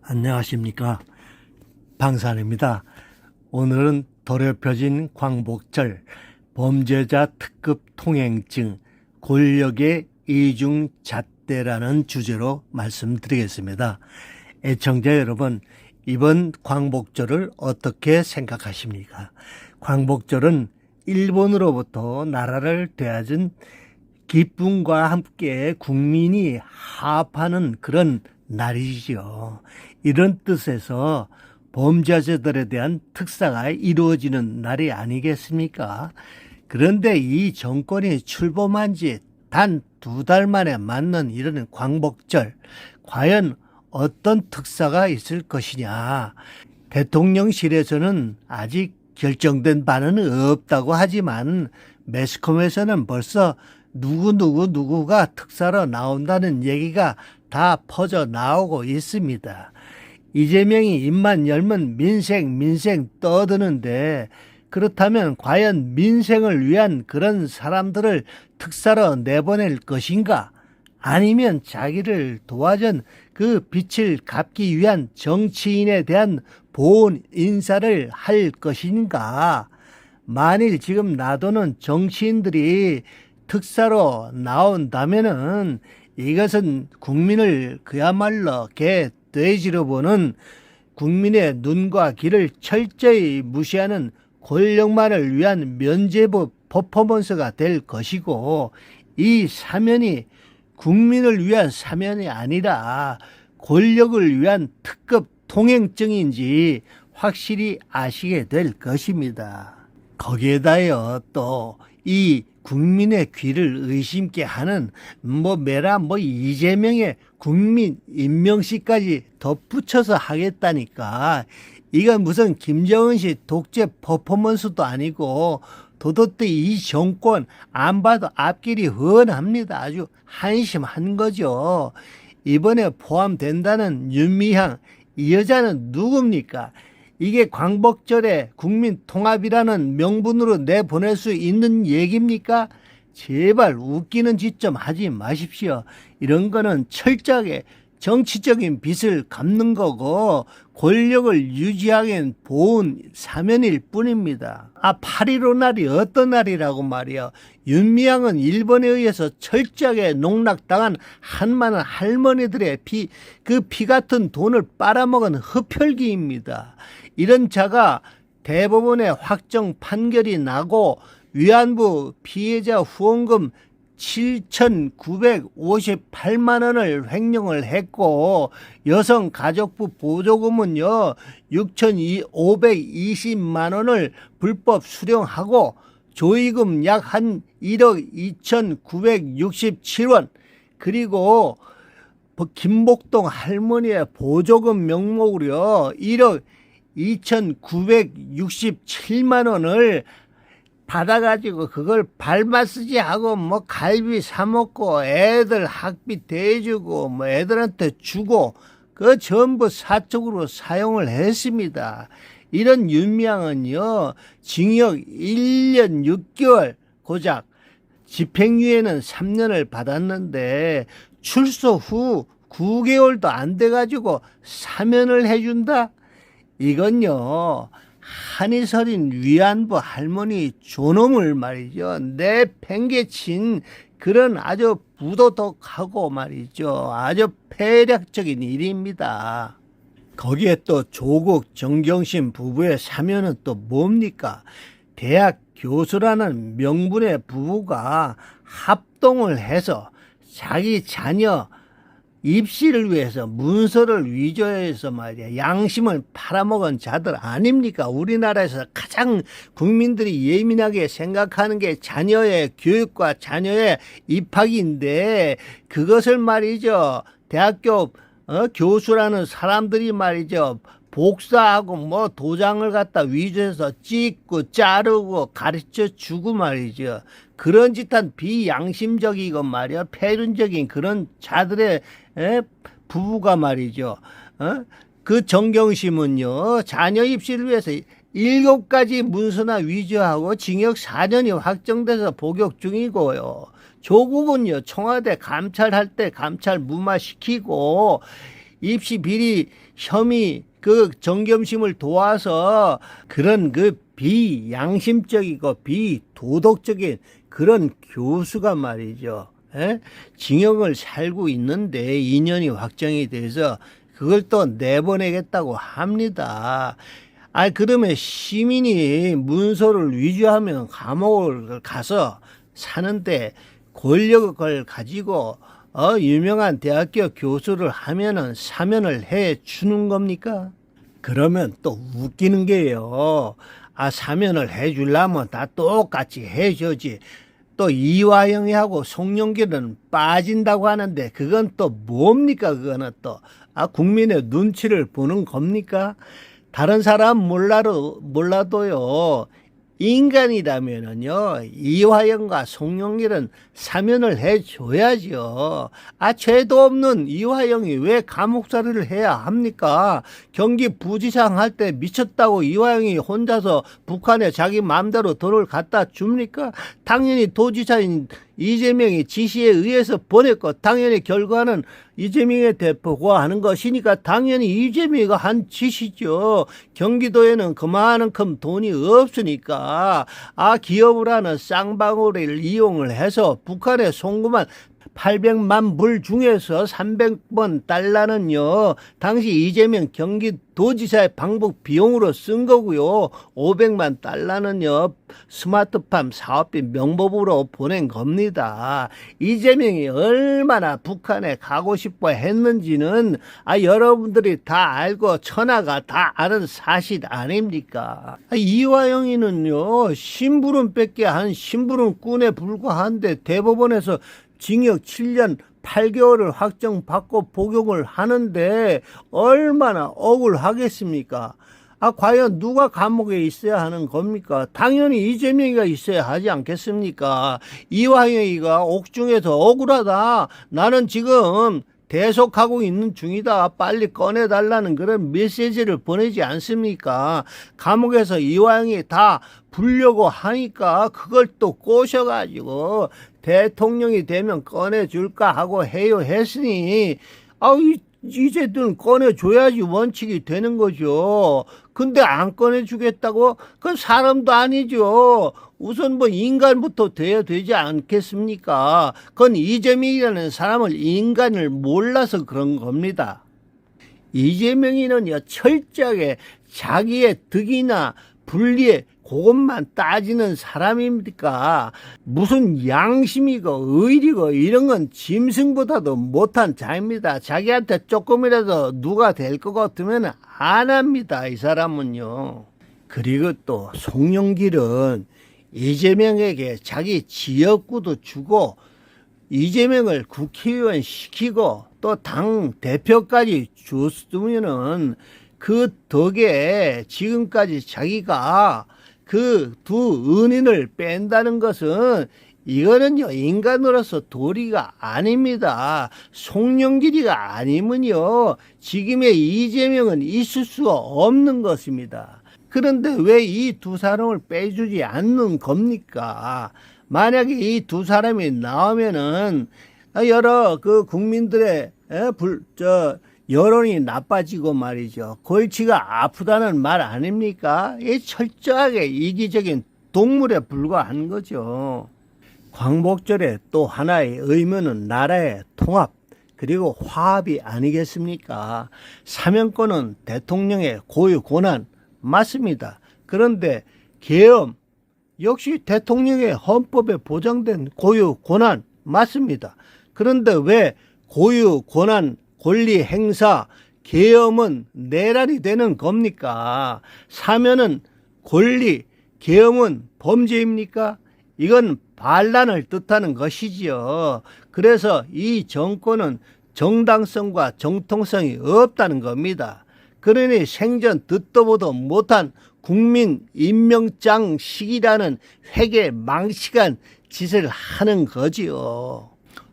안녕하십니까, 방산입니다. 오늘은 더럽혀진 광복절, 범죄자 특급 통행증, 권력의 이중잣대라는 주제로 말씀드리겠습니다. 애청자 여러분, 이번 광복절을 어떻게 생각하십니까? 광복절은 일본으로부터 나라를 되찾은 기쁨과 함께 국민이 화합하는 그런 날이지요. 이런 뜻에서 범죄자들에 대한 특사가 이루어지는 날이 아니겠습니까? 그런데 이 정권이 출범한 지 단 2달 만에 맞는 이런 광복절, 과연 어떤 특사가 있을 것이냐? 대통령실에서는 아직 결정된 바는 없다고 하지만 매스컴에서는 벌써 누구가 특사로 나온다는 얘기가 다 퍼져 나오고 있습니다. 이재명이 입만 열면 민생 떠드는데, 그렇다면 과연 민생을 위한 그런 사람들을 특사로 내보낼 것인가? 아니면 자기를 도와준 그 빚을 갚기 위한 정치인에 대한 보온 인사를 할 것인가? 만일 지금 놔두는 정치인들이 특사로 나온다면은 이것은 국민을 그야말로 개 돼지로 보는, 국민의 눈과 귀를 철저히 무시하는 권력만을 위한 면죄부 퍼포먼스가 될 것이고, 이 사면이 국민을 위한 사면이 아니라 권력을 위한 특급 통행증인지 확실히 아시게 될 것입니다. 거기에다요, 또 이 국민의 귀를 의심케 하는 이재명의 국민 임명시까지 덧붙여서 하겠다니까. 이건 무슨 김정은 씨 독재 퍼포먼스도 아니고, 도덕의 이 정권 안 봐도 앞길이 훤합니다. 아주 한심한 거죠. 이번에 포함된다는 윤미향, 이 여자는 누굽니까? 이게 광복절에 국민 통합이라는 명분으로 내보낼 수 있는 얘기입니까? 제발 웃기는 짓 좀 하지 마십시오. 이런 거는 철저하게 정치적인 빚을 갚는 거고 권력을 유지하기엔 보온 사면일 뿐입니다. 8.15 날이 어떤 날이라고 말이야. 윤미향은 일본에 의해서 철저하게 농락당한 한많은 할머니들의 피 같은 돈을 빨아먹은 흡혈귀입니다. 이런 자가 대법원의 확정 판결이 나고 위안부 피해자 후원금 7,958만 원을 횡령을 했고, 여성가족부 보조금은요 6,520만 원을 불법 수령하고, 조의금 약 한 1억 2,967원, 그리고 김복동 할머니의 보조금 명목으로 1억 2,967만 원을 받아가지고 그걸 발마스지하고 갈비 사먹고 애들 학비 대주고 애들한테 주고 그 전부 사적으로 사용을 했습니다. 이런 윤미향은요 징역 1년 6개월 고작, 집행유예는 3년을 받았는데 출소 후 9개월도 안 돼가지고 사면을 해준다? 이건요 한이설인 위안부 할머니 존엄을 말이죠, 내팽개친 그런 아주 부도덕하고 말이죠, 아주 폐략적인 일입니다. 거기에 또 조국 정경심 부부의 사면은 또 뭡니까? 대학 교수라는 명분의 부부가 합동을 해서 자기 자녀 입시를 위해서 문서를 위조해서 말이야 양심을 팔아먹은 자들 아닙니까? 우리나라에서 가장 국민들이 예민하게 생각하는 게 자녀의 교육과 자녀의 입학인데, 그것을 말이죠 대학교 교수라는 사람들이 말이죠 복사하고 도장을 갖다 위조해서 찍고 자르고 가르쳐 주고 말이죠. 그런 짓한 비양심적이고 말이야 폐륜적인 그런 자들의 부부가 말이죠. 그 정경심은요 자녀 입시를 위해서 7가지 문서나 위조하고 징역 4년이 확정돼서 복역 중이고요. 조국은요 청와대 감찰할 때 감찰 무마시키고 입시 비리 혐의 그 정겸심을 도와서 그런 그 비양심적이고 비도덕적인 그런 교수가 말이죠. 징역을 살고 있는데 2년이 확정이 돼서 그걸 또 내보내겠다고 합니다. 그러면 시민이 문서를 위조하면 감옥을 가서 사는데 권력을 가지고 유명한 대학교 교수를 하면은 사면을 해 주는 겁니까? 그러면 또 웃기는 게요. 사면을 해 주려면 다 똑같이 해 주지. 또 이화영이하고 송영길은 빠진다고 하는데 그건 또 뭡니까? 그거는 또 국민의 눈치를 보는 겁니까? 다른 사람 몰라도요. 인간이라면은요, 이화영과 송영길은 사면을 해줘야죠. 죄도 없는 이화영이 왜 감옥살이를 해야 합니까? 경기 부지상 할 때 미쳤다고 이화영이 혼자서 북한에 자기 마음대로 돈을 갖다 줍니까? 당연히 도지사인 이재명이 지시에 의해서 보냈고, 당연히 결과는 이재명의 대표가 하는 것이니까 당연히 이재명이가 한 짓이죠. 경기도에는 그만큼 돈이 없으니까 기업을 하는 쌍방울을 이용을 해서 북한에 송금한 800만 불 중에서 300번 달러는요, 당시 이재명 경기도지사의 방북 비용으로 쓴 거고요. 500만 달러는요, 스마트팜 사업비 명목으로 보낸 겁니다. 이재명이 얼마나 북한에 가고 싶어 했는지는 여러분들이 다 알고 천하가 다 아는 사실 아닙니까? 이화영이는요, 심부름밖에 한 심부름꾼에 불과한데 대법원에서 징역 7년 8개월을 확정받고 복용을 하는데 얼마나 억울하겠습니까? 과연 누가 감옥에 있어야 하는 겁니까? 당연히 이재명이가 있어야 하지 않겠습니까? 이화영이가 옥중에서 억울하다. 나는 지금 대속하고 있는 중이다. 빨리 꺼내달라는 그런 메시지를 보내지 않습니까? 감옥에서 이화영이 다 부르려고 하니까 그걸 또 꼬셔가지고 대통령이 되면 꺼내줄까 하고 해요 했으니 이제는 꺼내줘야지 원칙이 되는 거죠. 근데 안 꺼내주겠다고? 그건 사람도 아니죠. 우선 인간부터 돼야 되지 않겠습니까? 그건 이재명이라는 사람을 인간을 몰라서 그런 겁니다. 이재명이는요, 철저하게 자기의 득이나 불리에 그것만 따지는 사람입니까? 무슨 양심이고 의리고 이런 건 짐승보다도 못한 자입니다. 자기한테 조금이라도 누가 될 것 같으면 안 합니다. 이 사람은요. 그리고 또 송영길은 이재명에게 자기 지역구도 주고 이재명을 국회의원 시키고 또 당 대표까지 줬으면은 그 덕에 지금까지 자기가 그 두 은인을 뺀다는 것은 이거는요, 인간으로서 도리가 아닙니다. 송영길이가 아니면요, 지금의 이재명은 있을 수가 없는 것입니다. 그런데 왜 이 두 사람을 빼주지 않는 겁니까? 만약에 이 두 사람이 나오면은 여러 그 국민들의 여론이 나빠지고 말이죠. 골치가 아프다는 말 아닙니까? 이 철저하게 이기적인 동물에 불과한 거죠. 광복절의 또 하나의 의무는 나라의 통합 그리고 화합이 아니겠습니까? 사면권은 대통령의 고유 권한 맞습니다. 그런데 계엄 역시 대통령의 헌법에 보장된 고유 권한 맞습니다. 그런데 왜 고유 권한 권리 행사, 계엄은 내란이 되는 겁니까? 사면은 권리, 계엄은 범죄입니까? 이건 반란을 뜻하는 것이지요. 그래서 이 정권은 정당성과 정통성이 없다는 겁니다. 그러니 생전 듣도 보도 못한 국민 임명장식이라는 회계망식한 짓을 하는 거지요.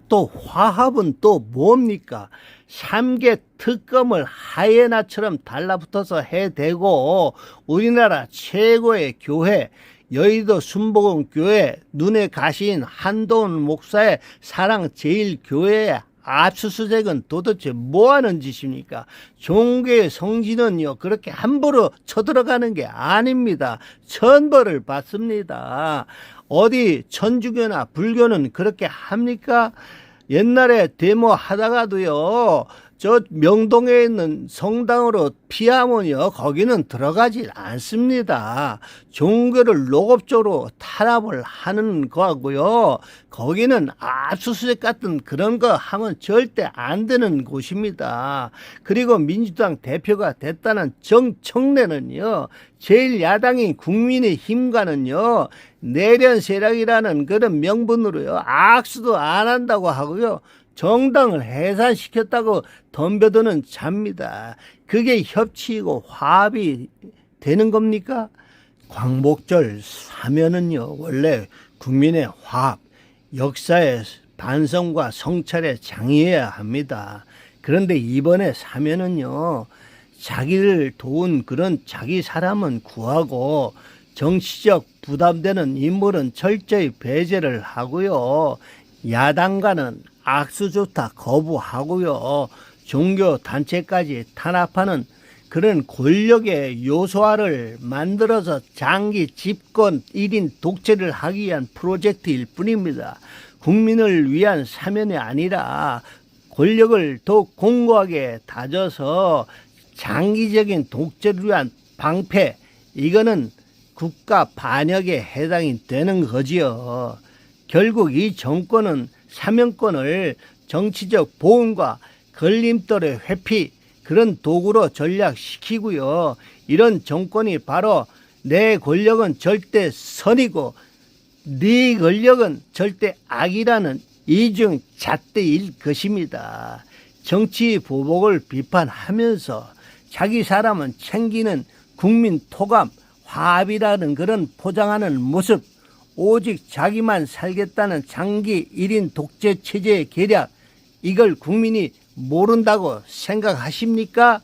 또 화합은 또 뭡니까? 3개 특검을 하이에나처럼 달라붙어서 해대고 우리나라 최고의 교회 여의도 순복음 교회 눈에 가시인 한동훈 목사의 사랑 제일교회에 압수수색은 도대체 뭐하는 짓입니까? 종교의 성지는요 그렇게 함부로 쳐들어가는 게 아닙니다. 천벌을 받습니다. 어디 천주교나 불교는 그렇게 합니까? 옛날에 데모하다가도요 저 명동에 있는 성당으로 피하면요 거기는 들어가지 않습니다. 종교를 노골적으로 탄압을 하는 거고요. 거기는 압수수색 같은 그런 거 하면 절대 안 되는 곳입니다. 그리고 민주당 대표가 됐다는 정청래는요 제일 야당인 국민의힘과는요 내련 세력이라는 그런 명분으로요 악수도 안 한다고 하고요. 정당을 해산시켰다고 덤벼드는 잡니다. 그게 협치이고 화합이 되는 겁니까? 광복절 사면은요 원래 국민의 화합, 역사의 반성과 성찰에 장이어야 합니다. 그런데 이번에 사면은요 자기를 도운 그런 자기 사람은 구하고 정치적 부담되는 인물은 철저히 배제를 하고요. 야당과는 악수조차 거부하고요. 종교 단체까지 탄압하는 그런 권력의 요소화를 만들어서 장기 집권 1인 독재를 하기 위한 프로젝트일 뿐입니다. 국민을 위한 사면이 아니라 권력을 더욱 공고하게 다져서 장기적인 독재를 위한 방패, 이거는 국가 반역에 해당이 되는 거지요. 결국 이 정권은 사면권을 정치적 보훈과 걸림돌의 회피 그런 도구로 전략시키고요. 이런 정권이 바로 내 권력은 절대 선이고 네 권력은 절대 악이라는 이중 잣대일 것입니다. 정치 보복을 비판하면서 자기 사람은 챙기는 국민 토감 화합이라는 그런 포장하는 모습, 오직 자기만 살겠다는 장기 1인 독재 체제의 계략, 이걸 국민이 모른다고 생각하십니까?